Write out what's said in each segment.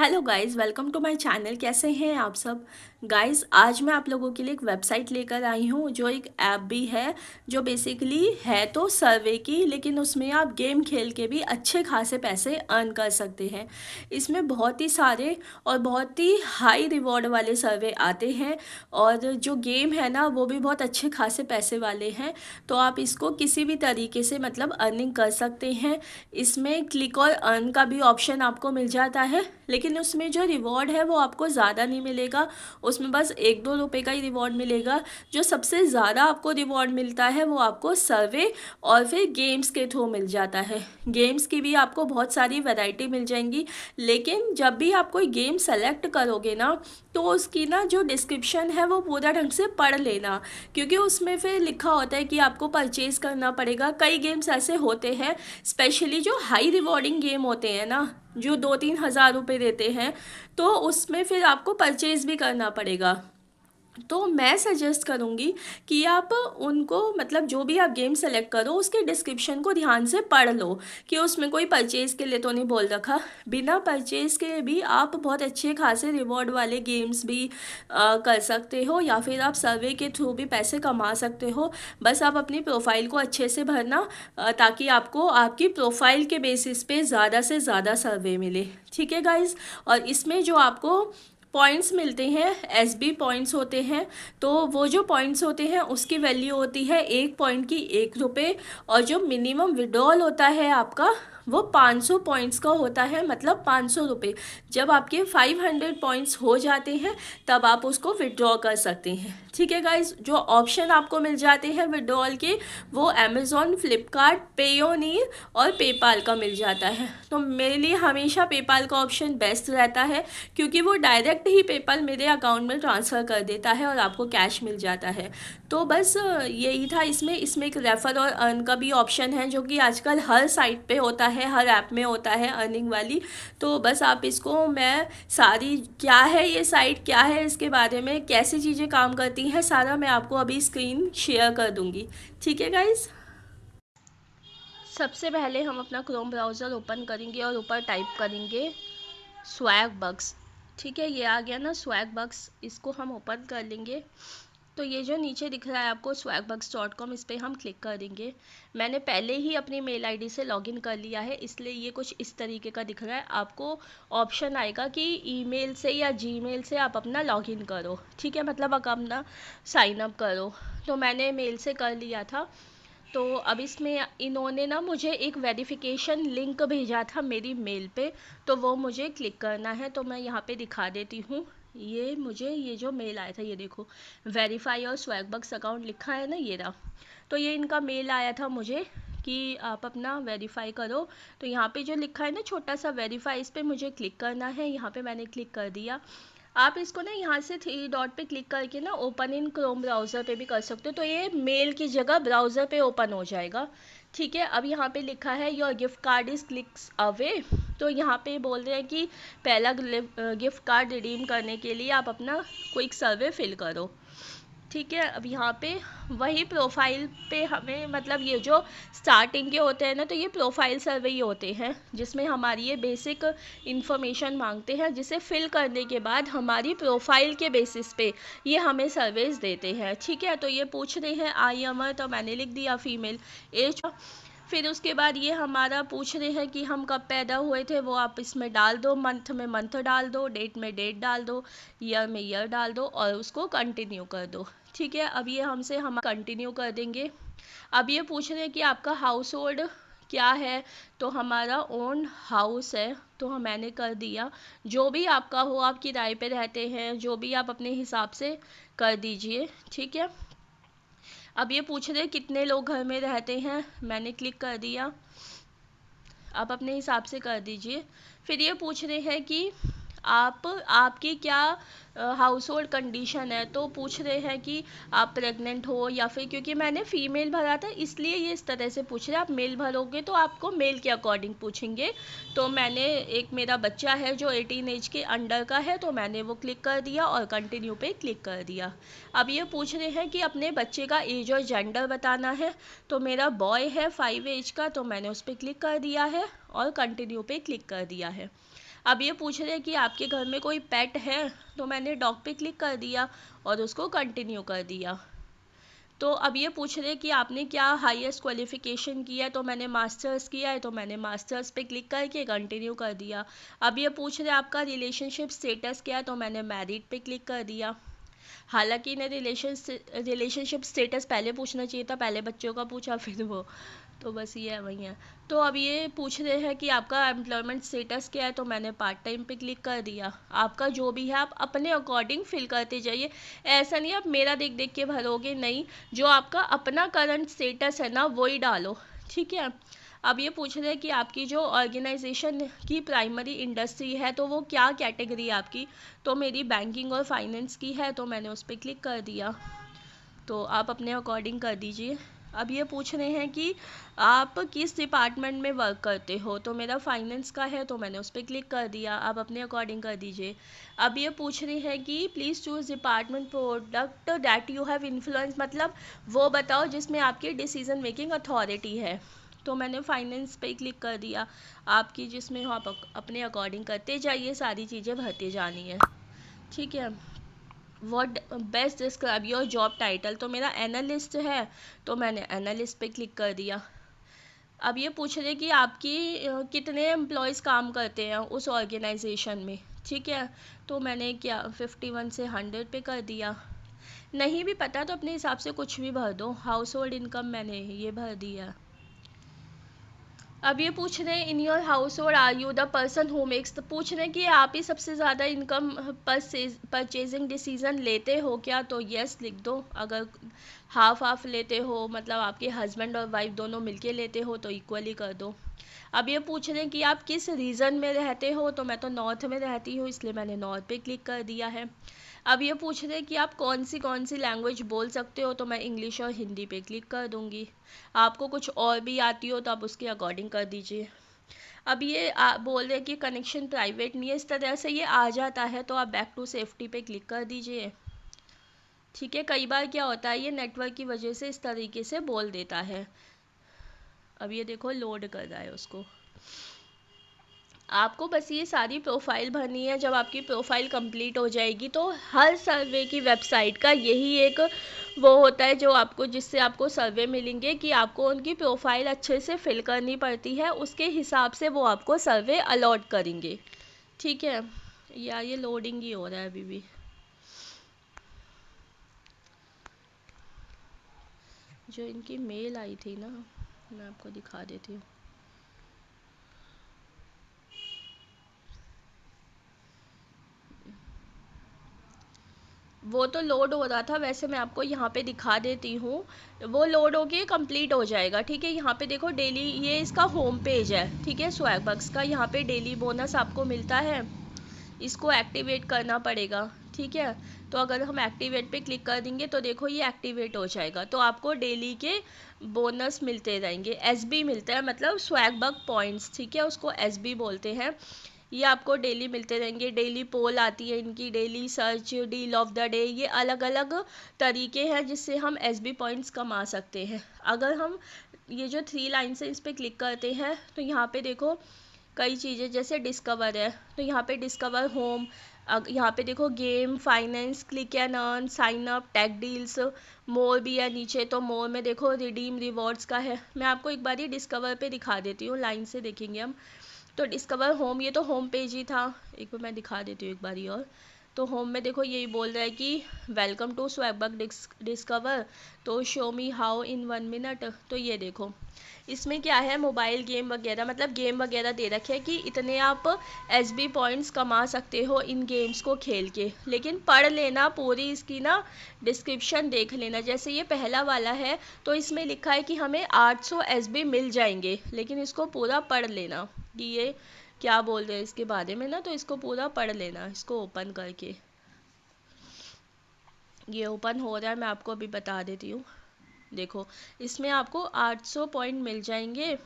Hello guys, welcome to my channel. कैसे हैं आप सब गाइस? आज मैं आप लोगों के लिए एक वेबसाइट लेकर आई हूँ, जो एक ऐप भी है, जो बेसिकली है तो सर्वे की, लेकिन उसमें आप गेम खेल के भी अच्छे खासे पैसे अर्न कर सकते हैं। इसमें बहुत ही सारे और बहुत ही हाई रिवॉर्ड वाले सर्वे आते हैं, और जो गेम है ना वो भी बहुत अच्छे खासे पैसे वाले हैं। तो आप इसको किसी भी तरीके से मतलब अर्निंग कर सकते हैं। इसमें क्लिक और अर्न का भी ऑप्शन आपको मिल जाता है, लेकिन उसमें जो रिवॉर्ड है वो आपको ज़्यादा नहीं मिलेगा। उसमें बस 1-2 रुपए का ही रिवॉर्ड मिलेगा। जो सबसे ज़्यादा आपको रिवॉर्ड मिलता है वो आपको सर्वे और फिर गेम्स के थ्रू मिल जाता है। गेम्स की भी आपको बहुत सारी वैरायटी मिल जाएंगी, लेकिन जब भी आप कोई गेम सेलेक्ट करोगे ना, तो उसकी ना जो डिस्क्रिप्शन है वो पूरा ढंग से पढ़ लेना, क्योंकि उसमें फिर लिखा होता है कि आपको परचेज़ करना पड़ेगा। कई गेम्स ऐसे होते हैं, स्पेशली जो हाई रिवॉर्डिंग गेम होते हैं ना, जो 2-3 हज़ार रुपये देते हैं, तो उसमें फिर आपको परचेज़ भी करना पड़ेगा। तो मैं सजेस्ट करूँगी कि आप उनको मतलब जो भी आप गेम सेलेक्ट करो उसके डिस्क्रिप्शन को ध्यान से पढ़ लो, कि उसमें कोई परचेज़ के लिए तो नहीं बोल रखा। बिना परचेज़ के भी आप बहुत अच्छे खासे रिवॉर्ड वाले गेम्स भी कर सकते हो, या फिर आप सर्वे के थ्रू भी पैसे कमा सकते हो। बस आप अपनी प्रोफाइल को अच्छे से भरना, ताकि आपको आपकी प्रोफाइल के बेसिस पे ज़्यादा से ज़्यादा सर्वे मिले। ठीक है गाइज़? और इसमें जो आपको पॉइंट्स मिलते हैं, एसबी पॉइंट्स होते हैं। तो वो जो पॉइंट्स होते हैं उसकी वैल्यू होती है 1 पॉइंट की 1 रुपये, और जो मिनिमम विड्रॉल होता है आपका वो 500 पॉइंट्स का होता है, मतलब 500 रुपये। जब आपके 500 पॉइंट्स हो जाते हैं तब आप उसको विड्रॉ कर सकते हैं। ठीक है गाइज? जो ऑप्शन आपको मिल जाते हैं विड्रॉल के, वो अमेज़ॉन, फ्लिपकार्ट, पेयोनीर और पेपाल का मिल जाता है। तो मेरे लिए हमेशा पेपाल का ऑप्शन बेस्ट रहता है, क्योंकि वो डायरेक्ट ही पेपाल मेरे अकाउंट में ट्रांसफ़र कर देता है और आपको कैश मिल जाता है। तो बस यही था। इसमें एक रेफ़र और अर्न का भी ऑप्शन है, जो कि आजकल हर साइट पे होता है, हर ऐप में होता है अर्निंग वाली। तो बस आप इसको, मैं सारी क्या है ये साइट, क्या है इसके बारे में, कैसी चीज़ें काम करती हैं, सारा मैं आपको अभी स्क्रीन शेयर कर दूँगी। ठीक है गाइज़? सबसे पहले हम अपना क्रोम ब्राउज़र ओपन करेंगे और ऊपर टाइप करेंगे स्वैग बग्स। ठीक है, ये आ गया ना स्वैग बग्स, इसको हम ओपन कर लेंगे। तो ये जो नीचे दिख रहा है आपको swagbucks.com, इस पर हम क्लिक कर देंगे। मैंने पहले ही अपनी मेल आईडी से लॉगिन कर लिया है, इसलिए ये कुछ इस तरीके का दिख रहा है। आपको ऑप्शन आएगा कि ईमेल से या जीमेल से आप अपना लॉगिन करो। ठीक है, मतलब आप अपना साइन अप करो। तो मैंने मेल से कर लिया था। तो अब इसमें इन्होंने ना मुझे एक वेरिफिकेशन लिंक भेजा था मेरी मेल पे, तो वो मुझे क्लिक करना है। तो मैं यहाँ पे दिखा देती हूँ। ये जो मेल आया था, ये देखो, वेरीफाई और स्वैगबक्स अकाउंट लिखा है ना, ये रहा। तो ये इनका मेल आया था मुझे कि आप अपना वेरीफाई करो। तो यहाँ पे जो लिखा है ना छोटा सा वेरीफाई, इस पर मुझे क्लिक करना है। यहाँ पे मैंने क्लिक कर दिया। आप इसको ना यहाँ से 3 डॉट पे क्लिक करके ना ओपन इन क्रोम ब्राउज़र पे भी कर सकते हो, तो ये मेल की जगह ब्राउज़र पे ओपन हो जाएगा। ठीक है, अब यहाँ पे लिखा है your gift card is clicks away. तो यहाँ पे बोल रहे हैं कि पहला गिफ्ट कार्ड रिडीम करने के लिए आप अपना क्विक सर्वे फिल करो। ठीक है, अब यहाँ पे वही प्रोफाइल पे हमें, मतलब ये जो स्टार्टिंग के होते हैं ना, तो ये प्रोफाइल सर्वे ही होते हैं, जिसमें हमारी ये बेसिक इन्फॉर्मेशन मांगते हैं, जिसे फिल करने के बाद हमारी प्रोफाइल के बेसिस पे ये हमें सर्विस देते हैं। ठीक है, तो ये पूछ रहे हैं आई एम, तो मैंने लिख दिया फीमेल, एज। फिर उसके बाद ये हमारा पूछ रहे हैं कि हम कब पैदा हुए थे, वो आप इसमें डाल दो, मंथ में मंथ डाल दो, डेट में डेट डाल दो, ईयर में ईयर डाल दो, और उसको कंटिन्यू कर दो। ठीक है, अब ये हम कंटिन्यू कर देंगे। अब ये पूछ रहे हैं कि आपका हाउस होल्ड क्या है, तो हमारा ओन हाउस है, तो मैंने कर दिया। जो भी आपका हो, आप किराए पे रहते हैं, जो भी आप अपने हिसाब से कर दीजिए। ठीक है, अब ये पूछ रहे हैं कितने लोग घर में रहते हैं, मैंने क्लिक कर दिया। आप अपने हिसाब से कर दीजिए। फिर ये पूछ रहे हैं कि आपकी क्या हाउस होल्ड कंडीशन है, तो पूछ रहे हैं कि आप प्रेग्नेंट हो या फिर, क्योंकि मैंने फ़ीमेल भरा था इसलिए ये इस तरह से पूछ रहे हैं। आप मेल भरोगे तो आपको मेल के अकॉर्डिंग पूछेंगे। तो मैंने, एक मेरा बच्चा है जो 18 एज के अंडर का है, तो मैंने वो क्लिक कर दिया और कंटिन्यू पे क्लिक कर दिया। अब ये पूछ रहे हैं कि अपने बच्चे का एज और जेंडर बताना है, तो मेरा बॉय है 5 एज का, तो मैंने उस पर क्लिक कर दिया है और कंटिन्यू पे क्लिक कर दिया है। अब ये पूछ रहे हैं कि आपके घर में कोई पेट है, तो मैंने डॉग पे क्लिक कर दिया और उसको कंटिन्यू कर दिया। तो अब ये पूछ रहे हैं कि आपने क्या हाईएस्ट क्वालिफिकेशन किया है, तो मैंने मास्टर्स किया है, तो मैंने मास्टर्स पे क्लिक करके कंटिन्यू कर दिया। अब ये पूछ रहे हैं आपका रिलेशनशिप स्टेटस क्या है, तो मैंने मैरिड पे क्लिक कर दिया। हालांकि इन्हें रिलेशनशिप स्टेटस पहले पूछना चाहिए था, पहले बच्चों का पूछा फिर वो, तो बस ये है वही है। तो अब ये पूछ रहे हैं कि आपका एम्प्लॉयमेंट स्टेटस क्या है, तो मैंने पार्ट टाइम पे क्लिक कर दिया। आपका जो भी है आप अपने अकॉर्डिंग फिल करते जाइए, ऐसा नहीं आप मेरा देख देख के भरोगे, नहीं, जो आपका अपना करंट स्टेटस है ना वही डालो, ठीक है। अब ये पूछ रहे हैं कि आपकी जो ऑर्गेनाइजेशन की प्राइमरी इंडस्ट्री है तो वो क्या कैटेगरी है आपकी, तो मेरी बैंकिंग और फाइनेंस की है, तो मैंने उस पर क्लिक कर दिया। तो आप अपने अकॉर्डिंग कर दीजिए। अब ये पूछ रहे हैं कि आप किस डिपार्टमेंट में वर्क करते हो, तो मेरा फाइनेंस का है, तो मैंने उस पर क्लिक कर दिया। आप अपने अकॉर्डिंग कर दीजिए। अब ये पूछ रहे हैं कि please choose department product that you have influence, मतलब वो बताओ जिसमें आपकी डिसीजन मेकिंग अथॉरिटी है, तो मैंने फाइनेंस पे क्लिक कर दिया। आपकी जिसमें हो आप अपने अकॉर्डिंग करते जाइए, सारी चीज़ें भरते जानी है, ठीक है। What best describe your job title, तो मेरा एनालिस्ट है, तो मैंने एनालिस्ट पे क्लिक कर दिया। अब ये पूछ रहे कि आपकी कितने एम्प्लॉयज़ काम करते हैं उस ऑर्गेनाइजेशन में, ठीक है, तो मैंने क्या 51 से 100 पे कर दिया। नहीं भी पता तो अपने हिसाब से कुछ भी भर दो। हाउस होल्ड इनकम मैंने ये भर दिया। अब ये पूछ रहे हैं in your household are you the person who makes, तो पूछ रहे हैं कि आप ही सबसे ज़्यादा इनकम परचेजिंग डिसीजन लेते हो क्या, तो यस लिख दो। अगर हाफ हाफ लेते हो, मतलब आपके हस्बैंड और वाइफ दोनों मिलके लेते हो, तो इक्वली कर दो। अब ये पूछ रहे हैं कि आप किस रीजन में रहते हो, तो मैं तो नॉर्थ में रहती हूँ, इसलिए मैंने नॉर्थ पे क्लिक कर दिया है। अब ये पूछ रहे हैं कि आप कौन सी लैंग्वेज बोल सकते हो, तो मैं इंग्लिश और हिंदी पे क्लिक कर दूँगी। आपको कुछ और भी आती हो तो आप उसके अकॉर्डिंग कर दीजिए। अब ये बोल रहे हैं कि कनेक्शन प्राइवेट नहीं है, इस तरह से ये आ जाता है, तो आप बैक टू सेफ्टी पे क्लिक कर दीजिए, ठीक है। कई बार क्या होता है, ये नेटवर्क की वजह से इस तरीके से बोल देता है। अब ये देखो लोड कर रहा है उसको। आपको बस ये सारी प्रोफाइल भरनी है। जब आपकी प्रोफाइल कंप्लीट हो जाएगी तो हर सर्वे की वेबसाइट का यही एक वो होता है जो आपको, जिससे आपको सर्वे मिलेंगे कि आपको उनकी प्रोफाइल अच्छे से फिल करनी पड़ती है, उसके हिसाब से वो आपको सर्वे अलॉट करेंगे, ठीक है। या ये लोडिंग ही हो रहा है अभी भी। जो इनकी मेल आई थी ना, मैं आपको दिखा देती हूँ। वो तो लोड हो रहा था, वैसे मैं आपको यहाँ पे दिखा देती हूँ। वो लोड होके कंप्लीट हो जाएगा, ठीक है। यहाँ पे देखो डेली, ये इसका होम पेज है, ठीक है, स्वैगबक्स का। यहाँ पे डेली बोनस आपको मिलता है, इसको एक्टिवेट करना पड़ेगा, ठीक है। तो अगर हम एक्टिवेट पे क्लिक कर देंगे तो देखो ये एक्टिवेट हो जाएगा, तो आपको डेली के बोनस मिलते रहेंगे। एसबी मिलता है, मतलब स्वैगबक पॉइंट्स, ठीक है, उसको एसबी बोलते हैं। ये आपको डेली मिलते रहेंगे। डेली पोल आती है इनकी, daily search, deal of the day, ये अलग अलग तरीके हैं जिससे हम एसबी पॉइंट्स कमा सकते हैं। अगर हम ये जो 3 लाइन से इस पर क्लिक करते हैं तो यहाँ पे देखो कई चीज़ें, जैसे डिस्कवर है, तो यहाँ पे डिस्कवर होम, यहाँ पे देखो game, finance, click and earn, sign up, tech deals, more भी है नीचे। तो मोर में देखो रिडीम रिवॉर्ड्स का है। मैं आपको एक बार ये डिस्कवर पे दिखा देती हूँ, लाइन से देखेंगे हम। तो डिस्कवर होम, ये तो होम पेज ही था, एक बार मैं दिखा देती हूँ एक बार और। तो होम में देखो यही बोल रहा है कि वेलकम टू स्वैगबक डिस्कवर, तो show me how in 1 minute. तो ये देखो इसमें क्या है, मोबाइल गेम वगैरह, मतलब गेम वगैरह दे रखे हैं कि इतने आप एसबी पॉइंट्स कमा सकते हो इन गेम्स को खेल के। लेकिन पढ़ लेना पूरी इसकी ना, डिस्क्रिप्शन देख लेना। जैसे ये पहला वाला है तो इसमें लिखा है कि हमें 800 एसबी मिल जाएंगे, लेकिन इसको पूरा पढ़ लेना कि ये क्या बोल रहे हैं इसके बारे में ना, तो इसको पूरा पढ़ लेना। इसको ओपन करके, ये ओपन हो रहा है, मैं आपको अभी बता देती हूँ। देखो इसमें आपको 800 पॉइंट मिल जाएंगे।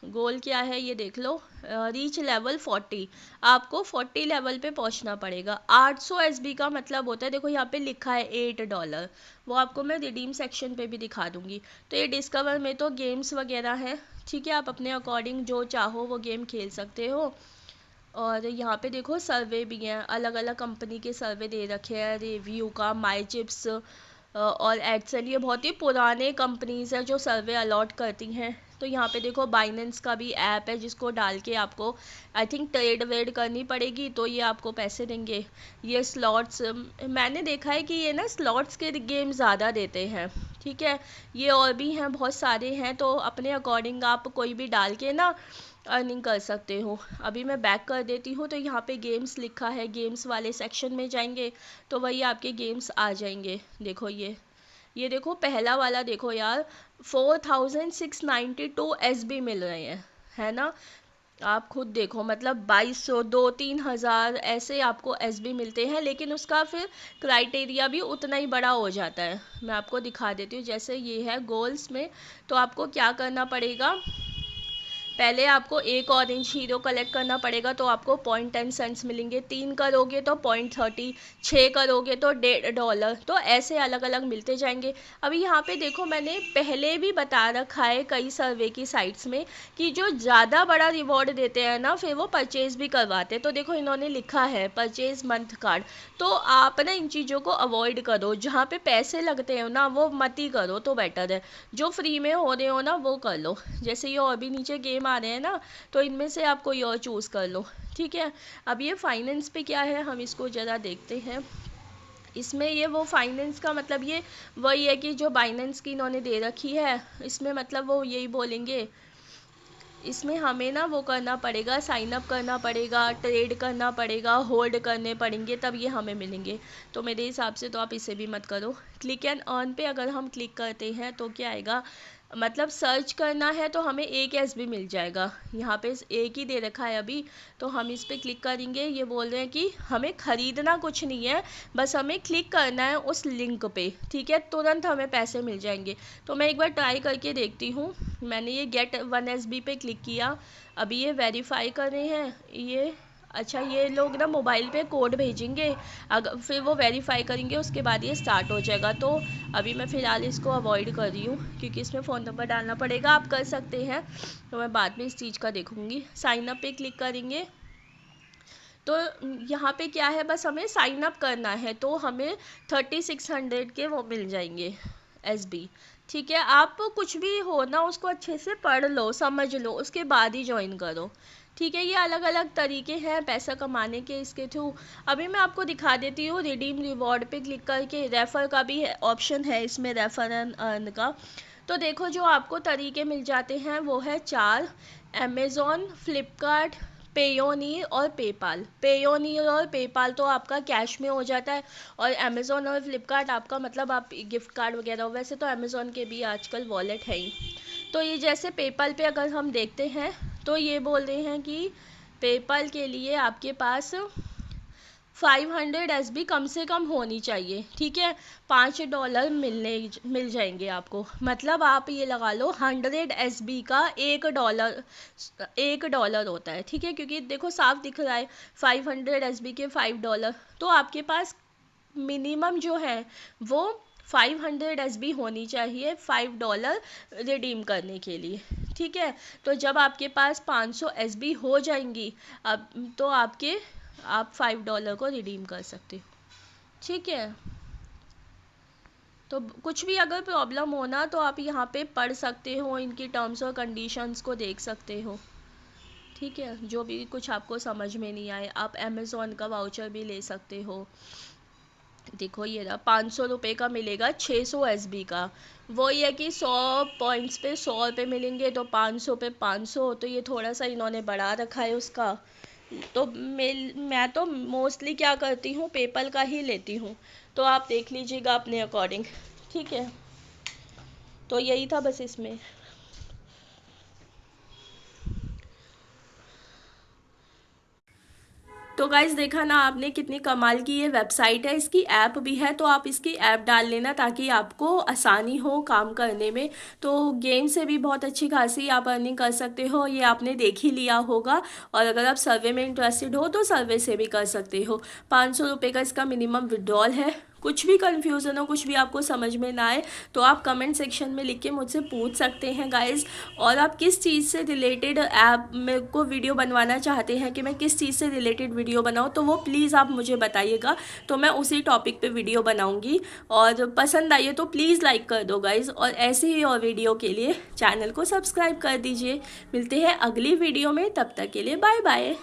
गोल क्या है ये देख लो, रीच लेवल 40, आपको 40 लेवल पे पहुंचना पड़ेगा। 800 एसबी का मतलब होता है, देखो यहाँ पे लिखा है $8, वो आपको मैं रिडीम सेक्शन पे भी दिखा दूंगी। तो ये डिस्कवर में तो गेम्स वगैरह हैं, ठीक है, आप अपने अकॉर्डिंग जो चाहो वो गेम खेल सकते हो। और यहाँ पे देखो सर्वे भी हैं, अलग अलग कंपनी के सर्वे दे रखे हैं, रिव्यू का, माई चिप्स और एडसन, ये बहुत ही पुराने कंपनीज हैं जो सर्वे अलॉट करती हैं। तो यहाँ पे देखो बाइनेंस का भी ऐप है जिसको डाल के आपको आई थिंक ट्रेड वेड करनी पड़ेगी, तो ये आपको पैसे देंगे। ये स्लॉट्स, मैंने देखा है कि ये ना स्लॉट्स के गेम ज़्यादा देते हैं, ठीक है। ये और भी हैं, बहुत सारे हैं, तो अपने अकॉर्डिंग आप कोई भी डाल के ना अर्निंग कर सकते हो। अभी मैं बैक कर देती हूँ, तो यहाँ पे गेम्स लिखा है, गेम्स वाले सेक्शन में जाएंगे तो वही आपके गेम्स आ जाएंगे। देखो ये देखो पहला वाला देखो यार, 4692 SB मिल रहे हैं, है ना। आप खुद देखो, मतलब 2200 2-3 हज़ार ऐसे आपको SB मिलते हैं, लेकिन उसका फिर क्राइटेरिया भी उतना ही बड़ा हो जाता है। मैं आपको दिखा देती हूँ, जैसे ये है गोल्स में, तो आपको क्या करना पड़ेगा, पहले आपको एक ऑरेंज हीरो कलेक्ट करना पड़ेगा, तो आपको 0.10 मिलेंगे, 3 करोगे तो 0.30, 6 करोगे तो $1.5, तो ऐसे अलग अलग मिलते जाएंगे। अभी यहाँ पे देखो मैंने पहले भी बता रखा है कई सर्वे की साइट्स में कि जो ज़्यादा बड़ा रिवॉर्ड देते हैं ना, फिर वो परचेज़ भी करवाते हैं। तो देखो इन्होंने लिखा है परचेज़ मंथ कार्ड, तो आप ना इन चीज़ों को अवॉइड करो, जहाँ पे पैसे लगते हैं ना वो मत ही करो, तो बेटर है। जो फ्री में हो रहे हो ना वो कर लो, जैसे ये और भी नीचे गेम आ रहे हैं ना, तो इनमें से आप कोई और चूज़ कर लो, ठीक है। अब ये फाइनेंस पे क्या है, हम इसको ज़रा देखते हैं। इसमें ये वो फाइनेंस का मतलब ये वही है कि जो बाइनेंस की इन्होंने दे रखी है, इसमें मतलब वो यही बोलेंगे, इसमें हमें ना वो करना पड़ेगा, साइन अप करना पड़ेगा, ट्रेड करना पड़ेगा, होल्ड करने पड़ेंगे, तब ये हमें मिलेंगे। तो मेरे हिसाब से तो आप इसे भी मत करो। क्लिक एंड अर्न पे अगर हम क्लिक करते हैं तो क्या आएगा, मतलब सर्च करना है तो हमें एक SB मिल जाएगा, यहाँ पे एक ही दे रखा है अभी, तो हम इस पर क्लिक करेंगे। ये बोल रहे हैं कि हमें ख़रीदना कुछ नहीं है, बस हमें क्लिक करना है उस लिंक पे, ठीक है, तुरंत हमें पैसे मिल जाएंगे। तो मैं एक बार ट्राई करके देखती हूँ। मैंने ये गेट 1 SB पे क्लिक किया, अभी ये वेरीफाई कर रहे हैं ये, अच्छा ये लोग ना मोबाइल पे कोड भेजेंगे, अगर फिर वो वेरीफाई करेंगे उसके बाद ये स्टार्ट हो जाएगा। तो अभी मैं फ़िलहाल इसको अवॉइड कर रही हूँ क्योंकि इसमें फ़ोन नंबर डालना पड़ेगा, आप कर सकते हैं, तो मैं बाद में इस चीज़ का देखूँगी। साइन अप पे क्लिक करेंगे, तो यहाँ पे क्या है, बस हमें साइन अप करना है, तो हमें 3600 के वो मिल जाएंगे SB, ठीक है। आप कुछ भी हो ना उसको अच्छे से पढ़ लो, समझ लो, उसके बाद ही ज्वाइन करो, ठीक है। ये अलग अलग तरीके हैं पैसा कमाने के इसके थ्रू। अभी मैं आपको दिखा देती हूँ, रिडीम रिवॉर्ड पे क्लिक करके रेफ़र का भी ऑप्शन है इसमें, रेफ़र एंड अर्न का। तो देखो जो आपको तरीके मिल जाते हैं वो है 4, अमेज़ॉन, फ्लिपकार्ट, पेयोनीर और पेपाल। पेयोनीर और पेपाल तो आपका कैश में हो जाता है, और अमेज़ॉन और फ्लिपकार्ट आपका मतलब आप गिफ्ट कार्ड वगैरह, वैसे तो अमेज़ॉन के भी आजकल वॉलेट है ही। तो ये जैसे पेपाल पे अगर हम देखते हैं तो ये बोल रहे हैं कि पेपाल के लिए आपके पास 500 SB कम से कम होनी चाहिए, ठीक है। $5 मिल जाएंगे आपको, मतलब आप ये लगा लो 100 SB का $1 होता है, ठीक है, क्योंकि देखो साफ दिख रहा है 500 SB के $5, तो आपके पास मिनिमम जो है वो 500 SB होनी चाहिए $5 रिडीम करने के लिए, ठीक है। तो जब आपके पास 500 SB हो जाएंगी, अब तो आप $5 को रिडीम कर सकते हो, ठीक है। तो कुछ भी अगर प्रॉब्लम हो ना तो आप यहाँ पे पढ़ सकते हो, इनकी टर्म्स और कंडीशंस को देख सकते हो, ठीक है। जो भी कुछ आपको समझ में नहीं आए, आप अमेज़ॉन का वाउचर भी ले सकते हो। देखो ये रहा, 500 रुपये का मिलेगा 600 SB का, वही है कि 100 पॉइंट्स पे 100 रुपये मिलेंगे, तो 500 पे 500, तो ये थोड़ा सा इन्होंने बढ़ा रखा है उसका। तो मैं तो मोस्टली क्या करती हूँ, पेपल का ही लेती हूँ, तो आप देख लीजिएगा अपने अकॉर्डिंग, ठीक है। तो यही था बस इसमें। तो गाइस देखा ना आपने कितनी कमाल की ये वेबसाइट है, इसकी ऐप भी है, तो आप इसकी ऐप डाल लेना ताकि आपको आसानी हो काम करने में। तो गेम से भी बहुत अच्छी खासी आप अर्निंग कर सकते हो, ये आपने देख ही लिया होगा। और अगर आप सर्वे में इंटरेस्टेड हो तो सर्वे से भी कर सकते हो। 500 रुपये का इसका मिनिमम विड्रॉल है, कुछ भी कन्फ्यूज़न हो, कुछ भी आपको समझ में ना आए तो आप कमेंट सेक्शन में लिख के मुझसे पूछ सकते हैं गाइज़। और आप किस चीज़ से रिलेटेड ऐप मेरे को वीडियो बनवाना चाहते हैं कि मैं किस चीज़ से रिलेटेड वीडियो बनाऊँ, तो वो प्लीज़ आप मुझे बताइएगा, तो मैं उसी टॉपिक पे वीडियो बनाऊँगी। और पसंद आई तो प्लीज़ लाइक कर दो गाइज़, और ऐसे ही और वीडियो के लिए चैनल को सब्सक्राइब कर दीजिए। मिलते हैं अगली वीडियो में, तब तक के लिए बाय बाय।